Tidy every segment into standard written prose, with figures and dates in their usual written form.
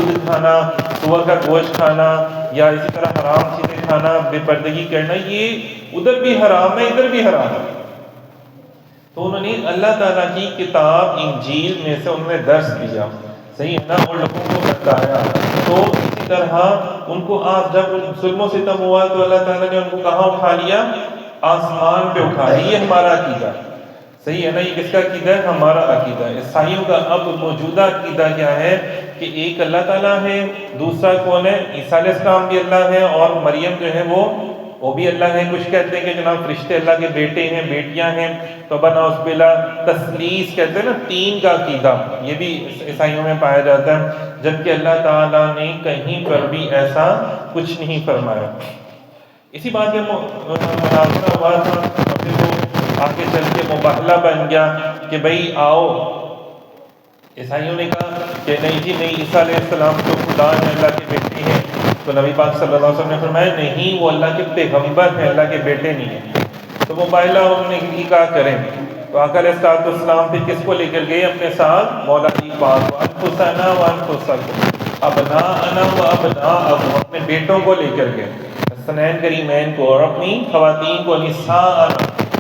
دودھ کھانا، سور کا گوشت کھانا یا اسی طرح حرام چیزیں کھانا، بے پردگی کرنا، یہ ادھر بھی حرام ہے ادھر بھی حرام ہے۔ تو انہوں نے اللہ تعالیٰ کی کتاب انجیل میں سے انہوں نے درس دیا، صحیح ہے نا، اور لوگوں کو بتایا۔ تو اسی طرح ان کو جب ظلم و ستم ہوا تو اللہ تعالیٰ نے ان کو کہاں اٹھا لیا؟ آسمان پہ اٹھا لیا۔ یہ ہمارا عقیدہ، صحیح ہے نا، یہ کس کا عقیدہ ہے؟ ہمارا عقیدہ۔ عیسائیوں کا اب موجودہ عقیدہ کیا ہے کہ ایک اللہ تعالیٰ ہے، دوسرا کون ہے؟ عیسیٰ علیہ السلام بھی اللہ ہے، اور مریم جو ہے وہ بھی اللہ ہے۔ کچھ کہتے ہیں کہ جناب فرشتے اللہ کے بیٹے ہیں، بیٹیاں ہیں، تو بناؤز بلا تثلیث کہتے ہیں نا، تین کا عقیدہ، یہ بھی عیسائیوں میں پایا جاتا ہے، جبکہ اللہ تعالیٰ نے کہیں پر بھی ایسا کچھ نہیں فرمایا۔ اسی بات میں مناظرہ ہوا تھا، پھر وہ آگے چل کے مباہلہ بن گیا کہ بھئی آؤ، عیسائیوں نے کہا کہ نہیں جی نہیں، عیسیٰ علیہ السلام تو خدا ہے، اللہ کے بیٹے ہیں، تو نبی پاک صلی اللہ علیہ وسلم نے فرمایا نہیں، وہ اللہ کے پیغمبر ہیں، اللہ کے بیٹے نہیں ہیں۔ تو مباہلہ انہوں نے کی کہا کریں، تو آقا علیہ السلام پھر کس کو لے کر گئے اپنے ساتھ؟ مولا علی پاک، وانفسنا وانفسکم ابناءنا وابناءکم، اپنے بیٹوں کو لے کر گئے، حسنین کریمین کو، اور اپنی خواتین کو، نساء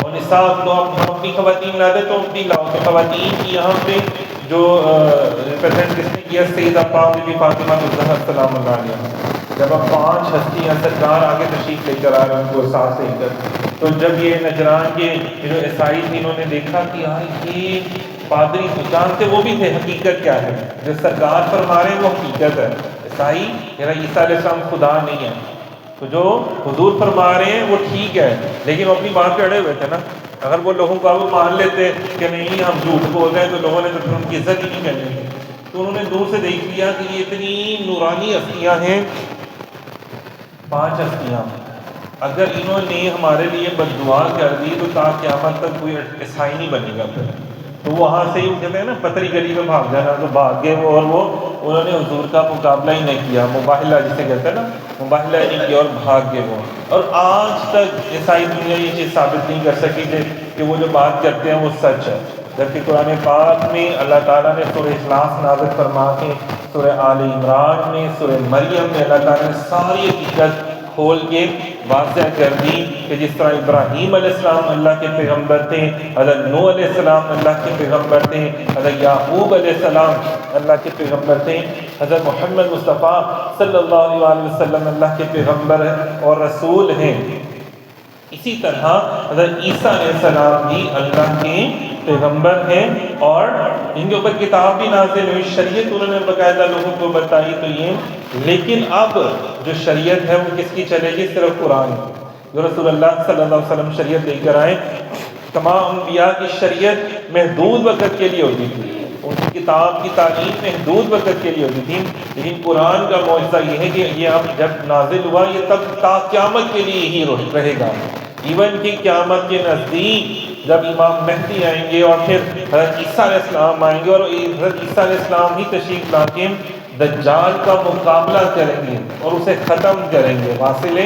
اور نساء کو، ہم اپنی خواتین لا دے تو اپنی لاؤ۔ تو خواتین کی یہاں پہ جو ریپرزینٹ کس نے کیا؟ سیدہ پاک بی بی فاطمہ الزہرا سلام اللہ علیہا۔ جب اب 5 ہستیاں سرکار آگے تشریف لے کر آ رہے ہیں ان کو ساتھ لے کر، تو جب یہ نجران کے جو عیسائی تھے انہوں نے دیکھا کہ یہ پادری جانتے وہ بھی تھے حقیقت کیا ہے، جو سرکار فرما رہے ہیں وہ حقیقت ہے، عیسائی عیسیٰ علیہ السلام خدا نہیں ہے، تو جو حضور فرما رہے ہیں وہ ٹھیک ہے، لیکن وہ اپنی بات پہ اڑے ہوئے تھے نا۔ اگر وہ لوگوں کو وہ مان لیتے کہ نہیں ہم جھوٹ بول رہے ہیں تو لوگوں نے تو پھر ان کی عزت ہی نہیں کرنی تھی۔ تو انہوں نے دور سے دیکھ لیا کہ یہ اتنی نورانی ہستیاں ہیں، 5 ہستیاں، اگر انہوں نے ہمارے لیے بد دعا کر دی تو تا قیامت تک کوئی عیسائی نہیں بنے گا پھر۔ تو وہاں سے ہی کہتے ہیں نا پتری گلی میں بھاگ جانا، تو بھاگ گئے وہ، اور وہ انہوں نے حضور کا مقابلہ ہی نہیں کیا، مباہلہ جسے کہتے ہیں نا، مباہلہ نہیں کیا اور بھاگ گئے وہ۔ اور آج تک عیسائی دنیا یہ چیز ثابت نہیں کر سکی کہ وہ جو بات کرتے ہیں وہ سچ ہے، جبکہ قرآن پاک میں اللہ تعالیٰ نے سورہ اخلاص نازل فرما کے، سورہ آل عمران میں، سورہ مریم میں اللہ تعالیٰ نے ساری حقیقت کھول کے واضح کر دی کہ جس طرح ابراہیم علیہ السلام اللہ کے پیغمبر تھے، حضرت نوح علیہ السلام اللہ کے پیغمبر تھے، حضرت یعقوب علیہ السلام اللہ کے پیغمبر تھے، حضرت محمد مصطفیٰ صلی اللہ علیہ وسلم اللہ کے پیغمبر اور رسول ہیں، اسی طرح حضرت عیسیٰ علیہ السلام بھی اللہ کے پیغمبر ہیں، اور ان کے اوپر کتاب بھی نازل ہوئی، شریعت انہوں نے باقاعدہ لوگوں کو بتائی۔ تو یہ لیکن اب جو شریعت ہے وہ کس کی چلے گی؟ صرف قرآن، جو رسول اللہ صلی اللہ علیہ وسلم شریعت لے کر آئے۔ تمام انبیاء کی شریعت محدود وقت کے لیے ہوتی تھی، ان کی کتاب کی تعلیم محدود وقت کے لیے ہوتی تھی، لیکن قرآن کا معجزہ یہ ہے کہ یہ اب جب نازل ہوا یہ تب تا قیامت کے لیے ہی رہے گا، ایون کہ قیامت کے نزدیک جب امام مہدی آئیں گے اور پھر حضرت عیسیٰ علیہ السلام آئیں گے، اور حضرت عیسیٰ علیہ السلام ہی تشریف لا کے دجال کا مقابلہ کریں گے اور اسے ختم کریں گے، واصل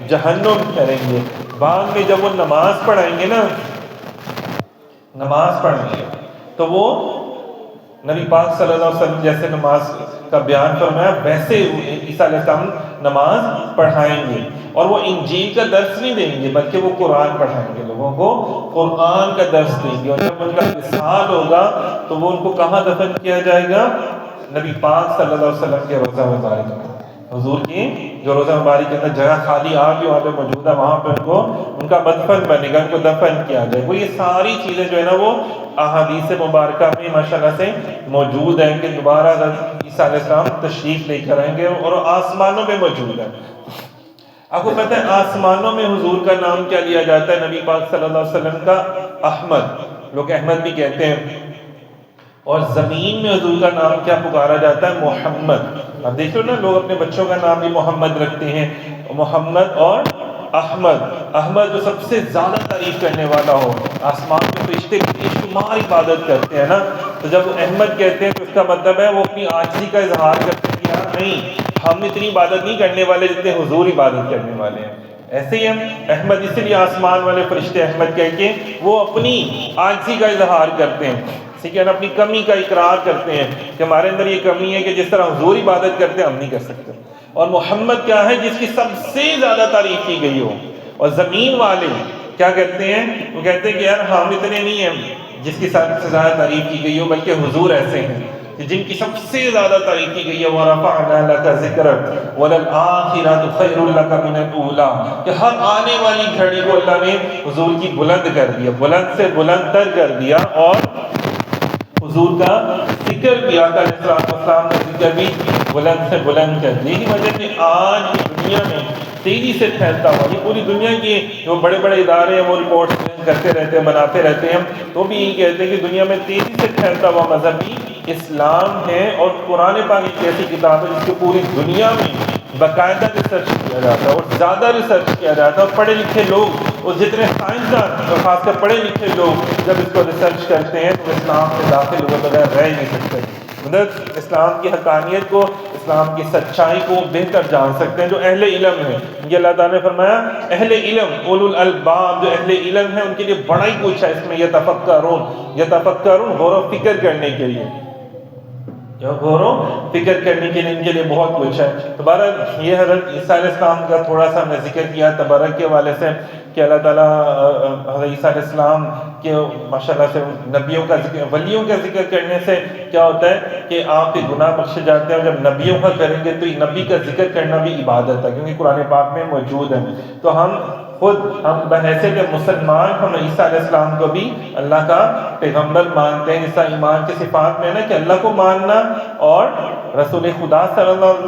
جہنم کریں گے۔ بعد میں جب وہ نماز پڑھائیں گے نا، نماز پڑھیں گے تو وہ نبی پاک صلی اللہ علیہ وسلم جیسے نماز کا بیان فرمایا ویسے عیسیٰ علیہ السلام نماز پڑھائیں گے، اور وہ انجیل کا درس نہیں دیں گے بلکہ وہ قرآن پڑھائیں گے، لوگوں کو قرآن کا درس دیں گے۔ اور جب ان کا وصال ہوگا تو وہ ان کو کہاں دفن کیا جائے گا؟ نبی پاک صلی اللہ علیہ وسلم کے روضہ مبارک میں، حضور کی جو روضہ مبارک کے اندر جگہ خالی آ گئی وہاں پہ موجود ہے، وہاں پہ ان کا مدفن بنے گا، ان کو دفن کیا جائے گا۔ یہ ساری چیزیں جو ہے نا وہ احادیث مبارکہ میں ماشاءاللہ سے موجود ہیں کہ دوبارہ عیسیٰ علیہ السلام تشریف لے کر آئیں گے، اور آسمانوں میں موجود ہے۔ آپ کو پتہ ہے آسمانوں میں حضور کا نام کیا لیا جاتا ہے؟ نبی پاک صلی اللہ علیہ وسلم کا احمد، لوگ احمد بھی کہتے ہیں، اور زمین میں حضور کا نام کیا پکارا جاتا ہے؟ محمد۔ اب دیکھ لو نا، لوگ اپنے بچوں کا نام بھی محمد رکھتے ہیں، محمد اور احمد۔ احمد جو سب سے زیادہ تعریف کرنے والا ہو، آسمان میں فرشتے بے شمار عبادت کرتے ہیں نا، تو جب وہ احمد کہتے ہیں تو اس کا مطلب ہے وہ اپنی عاجزی کا اظہار کرتے ہیں کہ یار نہیں، ہم اتنی عبادت نہیں کرنے والے جتنے حضور عبادت کرنے والے ہیں۔ ایسے ہی ہم احمد، اس لیے آسمان والے فرشتے احمد کہہ کے وہ اپنی عاجزی کا اظہار کرتے ہیں۔ اسی کہ ہم اپنی کمی کا اقرار کرتے ہیں کہ ہمارے اندر یہ کمی ہے کہ جس طرح حضور عبادت کرتے ہیں ہم نہیں کر سکتے. اور محمد کیا ہے؟ جس کی سب سے زیادہ تعریف کی گئی ہو. اور زمین والے کیا کہتے ہیں؟ وہ کہتے ہیں کہ یار ہم اتنے نہیں ہیں جس کی سب سے زیادہ تعریف کی گئی ہو، بلکہ حضور ایسے ہیں کہ جن کی سب سے زیادہ تعریف کی گئی ہے. وَرَفَعْنَا لَكَ ذِكْرَكَ وَلَلْآخِرَةُ خَيْرٌ لَكَ مِنَ الْأُولَىٰ، کہ ہر آنے والی گھڑی کو اللہ نے حضور کی بلند کر دیا، بلند سے بلند تر کر دیا. اور حضور کا ذکر بھی، آقا علیہ السلام کا ذکر بھی بلند سے بلند کر دیا. یہی وجہ کہ آج کی دنیا میں تیزی سے پھیلتا ہوا، یہ پوری دنیا کی جو بڑے بڑے ادارے ہیں وہ رپورٹس کرتے رہتے ہیں، بناتے رہتے ہیں، تو بھی یہی کہتے ہیں کہ دنیا میں تیزی سے پھیلتا ہوا مذہب بھی اسلام ہے. اور قرآن پاک ایک ایسی کتاب ہے جس کو پوری دنیا میں باقاعدہ ریسرچ کیا جاتا ہے، اور زیادہ ریسرچ کیا جاتا ہے. اور پڑھے لکھے لوگ، اور جتنے سائنسدان اور خاص کر پڑھے لکھے لوگ جب اس کو ریسرچ کرتے ہیں تو اسلام سے داخل ہوئے بغیر رہ ہی نہیں سکتے. مطلب اسلام کی حقانیت کو، اسلام کی سچائی کو بہتر جان سکتے ہیں جو اہل علم ہیں. یہ اللہ تعالیٰ نے فرمایا اہل علم، اولو الالباب، جو اہل علم ہیں ان کے لیے بڑا ہی کچھ ہے اس میں. یتفکرون، غور و فکر کرنے کے لیے، جو غور و فکر کرنے کے لیے ان کے لیے بہت کچھ ہے. تبارک یہ حضرت عیسیٰ علیہ السلام کا تھوڑا سا ہم نے ذکر کیا تبارک کے حوالے سے کہ اللہ تعالیٰ حضرت عیسیٰ علیہ السلام کے ماشاءاللہ سے نبیوں کا ذکر، ولیوں کا ذکر کرنے سے کیا ہوتا ہے کہ آپ کے گناہ بخشے جاتے ہیں. اور جب نبیوں کا کریں گے تو نبی کا ذکر کرنا بھی عبادت ہے، کیونکہ قرآن پاک میں موجود ہے. تو ہم بحیثیت مسلمان ہم عیسیٰ علیہ السلام کو بھی اللہ کا پیغمبر مانتے ہیں. جیسا ایمان کے صفات میں ہے نا کہ اللہ کو ماننا اور رسول خدا صلی اللہ علیہ وسلم